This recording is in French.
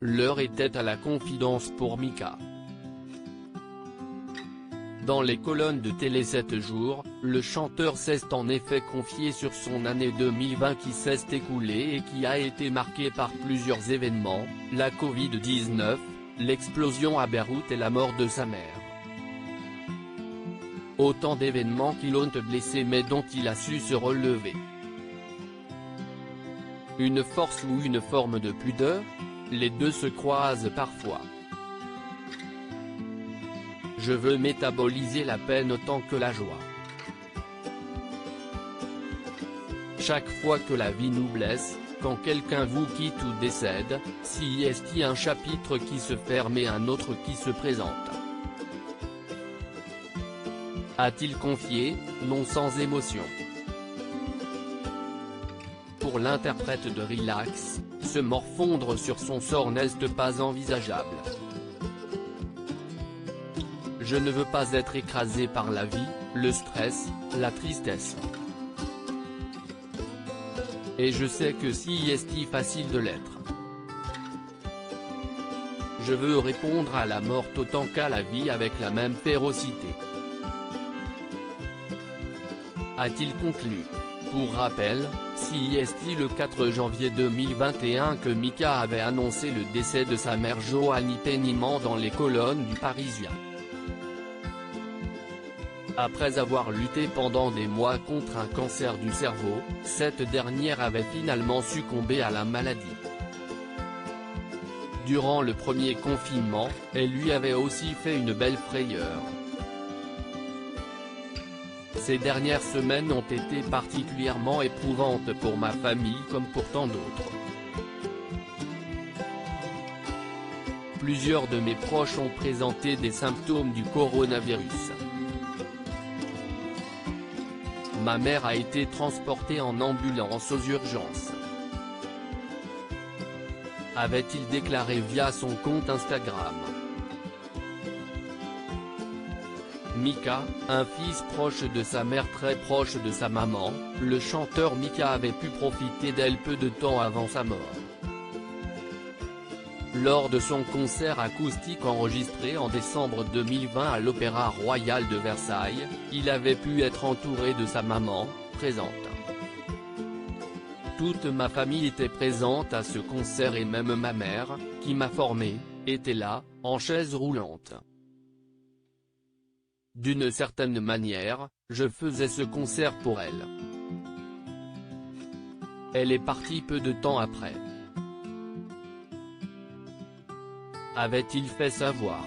L'heure était à la confidence pour Mika. Dans les colonnes de Télé 7 jours, le chanteur s'est en effet confié sur son année 2020 qui s'est écoulée et qui a été marquée par plusieurs événements, la Covid-19, l'explosion à Beyrouth et la mort de sa mère. Autant d'événements qui l'ont blessé mais dont il a su se relever. Une force ou une forme de pudeur? Les deux se croisent parfois. Je veux métaboliser la peine autant que la joie. Chaque fois que la vie nous blesse, quand quelqu'un vous quitte ou décède, si est-il un chapitre qui se ferme et un autre qui se présente. A-t-il confié, non sans émotion. Pour l'interprète de Relax, se morfondre sur son sort n'est pas envisageable. Je ne veux pas être écrasé par la vie, le stress, la tristesse. Et je sais que si est facile de l'être. Je veux répondre à la mort autant qu'à la vie avec la même férocité. A-t-il conclu. Pour rappel, si est le 4 janvier 2021 que Mika avait annoncé le décès de sa mère Joanie Péniman dans les colonnes du Parisien. Après avoir lutté pendant des mois contre un cancer du cerveau, cette dernière avait finalement succombé à la maladie. Durant le premier confinement, elle lui avait aussi fait une belle frayeur. Ces dernières semaines ont été particulièrement éprouvantes pour ma famille comme pour tant d'autres. Plusieurs de mes proches ont présenté des symptômes du coronavirus. Ma mère a été transportée en ambulance aux urgences. Avait-il déclaré via son compte Instagram. Mika, un fils proche de sa mère très proche de sa maman, le chanteur Mika avait pu profiter d'elle peu de temps avant sa mort. Lors de son concert acoustique enregistré en décembre 2020 à l'Opéra Royal de Versailles, il avait pu être entouré de sa maman, présente. Toute ma famille était présente à ce concert et même ma mère, qui m'a formé, était là, en chaise roulante. D'une certaine manière, je faisais ce concert pour elle. Elle est partie peu de temps après. Avait-il fait savoir.